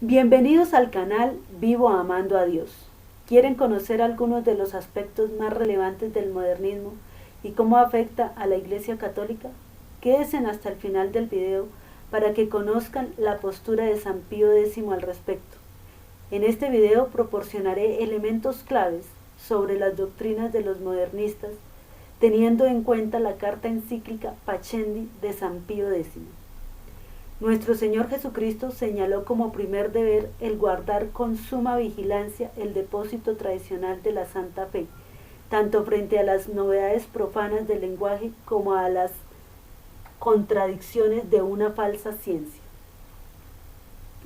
Bienvenidos al canal Vivo Amando a Dios. ¿Quieren conocer algunos de los aspectos más relevantes del modernismo y cómo afecta a la Iglesia Católica? Quédense hasta el final del video para que conozcan la postura de San Pío X al respecto. En este video proporcionaré elementos claves sobre las doctrinas de los modernistas, teniendo en cuenta la carta encíclica Pascendi de San Pío X. Nuestro Señor Jesucristo señaló como primer deber el guardar con suma vigilancia el depósito tradicional de la Santa Fe, tanto frente a las novedades profanas del lenguaje como a las contradicciones de una falsa ciencia.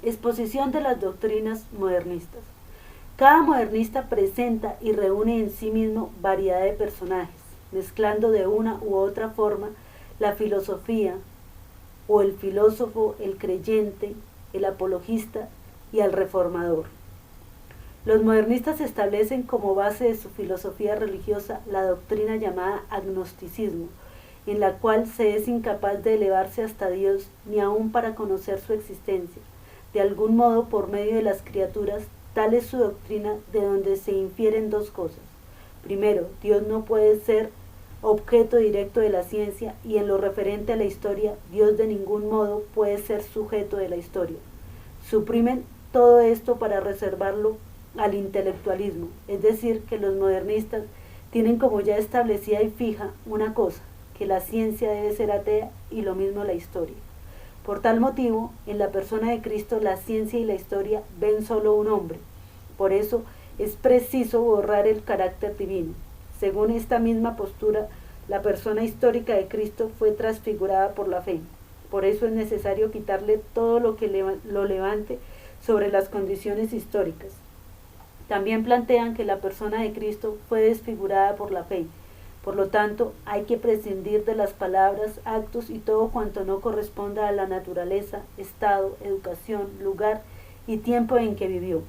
Exposición de las doctrinas modernistas. Cada modernista presenta y reúne en sí mismo variedad de personajes, mezclando de una u otra forma la filosofía, o el filósofo, el creyente, el apologista y el reformador. Los modernistas establecen como base de su filosofía religiosa la doctrina llamada agnosticismo, en la cual se es incapaz de elevarse hasta Dios ni aun para conocer su existencia. De algún modo, por medio de las criaturas, tal es su doctrina, de donde se infieren dos cosas. Primero, Dios no puede ser objeto directo de la ciencia, y en lo referente a la historia, Dios de ningún modo puede ser sujeto de la historia. Suprimen todo esto para reservarlo al intelectualismo, es decir, que los modernistas tienen como ya establecida y fija una cosa, que la ciencia debe ser atea y lo mismo la historia. Por tal motivo, en la persona de Cristo la ciencia y la historia ven solo un hombre. Por eso es preciso borrar el carácter divino. Según esta misma postura, la persona histórica de Cristo fue transfigurada por la fe. Por eso es necesario quitarle todo lo que lo levante sobre las condiciones históricas. También plantean que la persona de Cristo fue desfigurada por la fe. Por lo tanto, hay que prescindir de las palabras, actos y todo cuanto no corresponda a la naturaleza, estado, educación, lugar y tiempo en que vivió.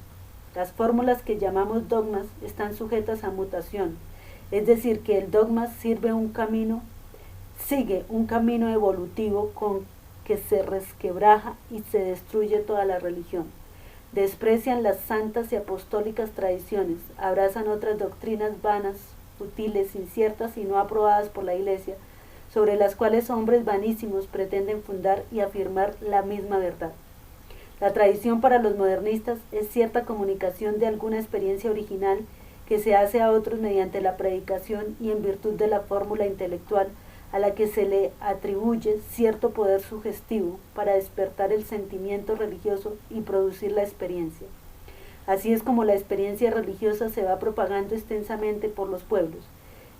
Las fórmulas que llamamos dogmas están sujetas a mutación. Es decir, que el dogma sigue un camino evolutivo con que se resquebraja y se destruye toda la religión. Desprecian las santas y apostólicas tradiciones, abrazan otras doctrinas vanas, futiles, inciertas y no aprobadas por la Iglesia, sobre las cuales hombres vanísimos pretenden fundar y afirmar la misma verdad. La tradición para los modernistas es cierta comunicación de alguna experiencia original que se hace a otros mediante la predicación y en virtud de la fórmula intelectual a la que se le atribuye cierto poder sugestivo para despertar el sentimiento religioso y producir la experiencia. Así es como la experiencia religiosa se va propagando extensamente por los pueblos.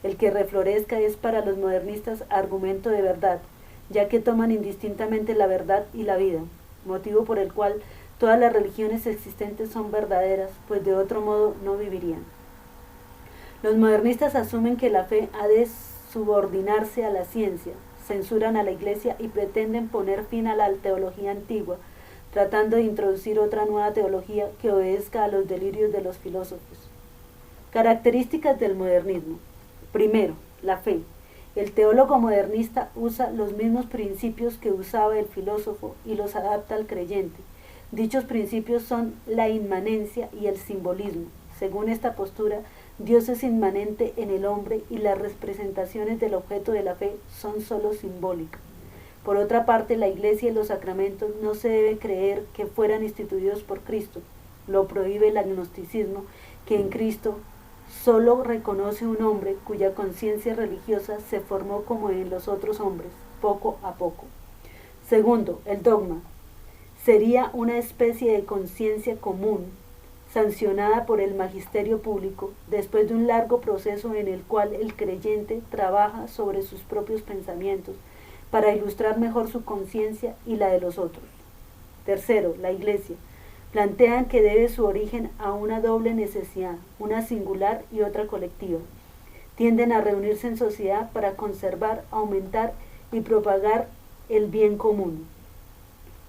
El que reflorezca es para los modernistas argumento de verdad, ya que toman indistintamente la verdad y la vida, motivo por el cual todas las religiones existentes son verdaderas, pues de otro modo no vivirían. Los modernistas asumen que la fe ha de subordinarse a la ciencia, censuran a la Iglesia y pretenden poner fin a la teología antigua, tratando de introducir otra nueva teología que obedezca a los delirios de los filósofos. Características del modernismo. Primero, la fe. El teólogo modernista usa los mismos principios que usaba el filósofo y los adapta al creyente. Dichos principios son la inmanencia y el simbolismo. Según esta postura, Dios es inmanente en el hombre y las representaciones del objeto de la fe son sólo simbólicas. Por otra parte, la Iglesia y los sacramentos no se debe creer que fueran instituidos por Cristo. Lo prohíbe el agnosticismo, que en Cristo solo reconoce un hombre cuya conciencia religiosa se formó como en los otros hombres, poco a poco. Segundo, el dogma. Sería una especie de conciencia común, sancionada por el magisterio público, después de un largo proceso en el cual el creyente trabaja sobre sus propios pensamientos para ilustrar mejor su conciencia y la de los otros. Tercero, la Iglesia. Plantean que debe su origen a una doble necesidad, una singular y otra colectiva. Tienden a reunirse en sociedad para conservar, aumentar y propagar el bien común.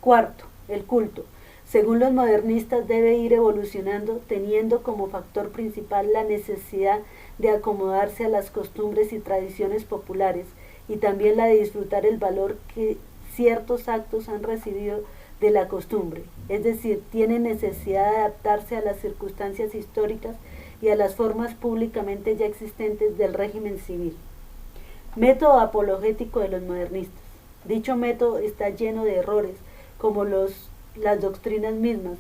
Cuarto, el culto. Según los modernistas, debe ir evolucionando, teniendo como factor principal la necesidad de acomodarse a las costumbres y tradiciones populares, y también la de disfrutar el valor que ciertos actos han recibido de la costumbre, es decir, tienen necesidad de adaptarse a las circunstancias históricas y a las formas públicamente ya existentes del régimen civil. Método apologético de los modernistas. Dicho método está lleno de errores, como las doctrinas mismas,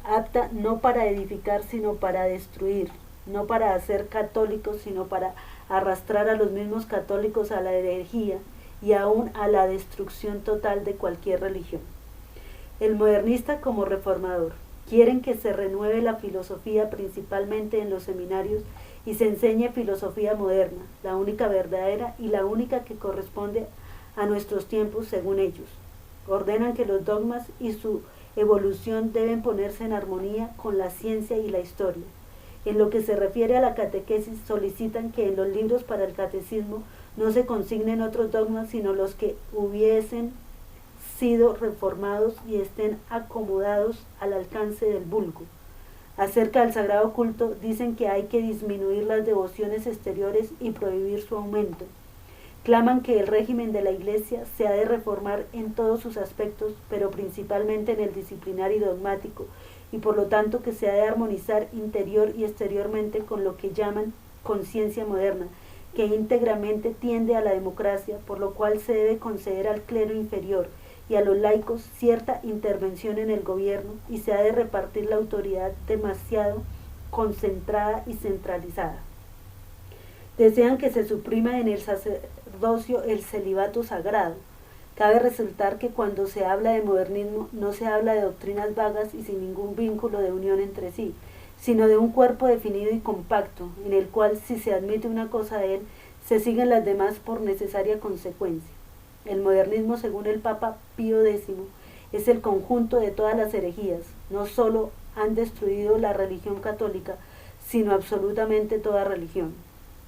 apta no para edificar sino para destruir, no para hacer católicos sino para arrastrar a los mismos católicos a la herejía y aún a la destrucción total de cualquier religión. El modernista como reformador. Quieren que se renueve la filosofía principalmente en los seminarios y se enseñe filosofía moderna, la única verdadera y la única que corresponde a nuestros tiempos según ellos. Ordenan que los dogmas y su evolución deben ponerse en armonía con la ciencia y la historia. En lo que se refiere a la catequesis, solicitan que en los libros para el catecismo no se consignen otros dogmas sino los que hubiesen sido reformados y estén acomodados al alcance del vulgo. Acerca del sagrado culto, dicen que hay que disminuir las devociones exteriores y prohibir su aumento. Claman que el régimen de la Iglesia se ha de reformar en todos sus aspectos, pero principalmente en el disciplinario y dogmático, y por lo tanto que se ha de armonizar interior y exteriormente con lo que llaman conciencia moderna, que íntegramente tiende a la democracia, por lo cual se debe conceder al clero inferior y a los laicos cierta intervención en el gobierno y se ha de repartir la autoridad demasiado concentrada y centralizada. Desean que se suprima en el sacerdocio el celibato sagrado. Cabe resaltar que cuando se habla de modernismo no se habla de doctrinas vagas y sin ningún vínculo de unión entre sí, sino de un cuerpo definido y compacto, en el cual si se admite una cosa de él, se siguen las demás por necesaria consecuencia. El modernismo, según el Papa Pío X, es el conjunto de todas las herejías. No solo han destruido la religión católica, sino absolutamente toda religión.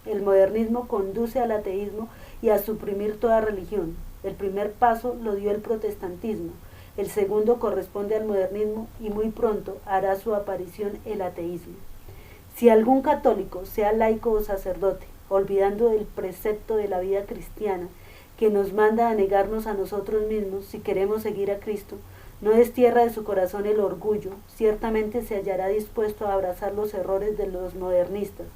El modernismo conduce al ateísmo y a suprimir toda religión. El primer paso lo dio el protestantismo, el segundo corresponde al modernismo y muy pronto hará su aparición el ateísmo. Si algún católico, sea laico o sacerdote, olvidando el precepto de la vida cristiana, que nos manda a negarnos a nosotros mismos si queremos seguir a Cristo, no destierra de su corazón el orgullo, ciertamente se hallará dispuesto a abrazar los errores de los modernistas.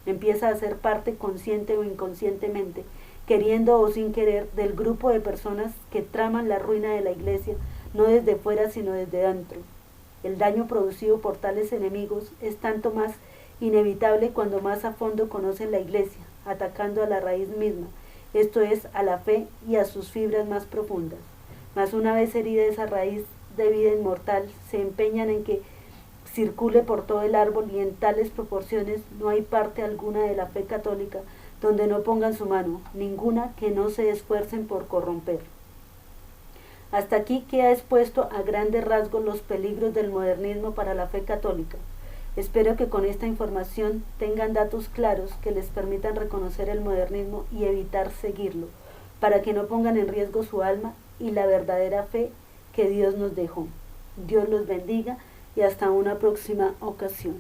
Empieza a ser parte consciente o inconscientemente, queriendo o sin querer, del grupo de personas que traman la ruina de la Iglesia, no desde fuera sino desde dentro. El daño producido por tales enemigos es tanto más inevitable cuando más a fondo conocen la Iglesia, atacando a la raíz misma, esto es, a la fe y a sus fibras más profundas. Mas una vez herida esa raíz de vida inmortal, se empeñan en que circule por todo el árbol y en tales proporciones no hay parte alguna de la fe católica donde no pongan su mano, ninguna que no se esfuercen por corromper. Hasta aquí queda expuesto a grandes rasgos los peligros del modernismo para la fe católica. Espero que con esta información tengan datos claros que les permitan reconocer el modernismo y evitar seguirlo, para que no pongan en riesgo su alma y la verdadera fe que Dios nos dejó. Dios los bendiga y hasta una próxima ocasión.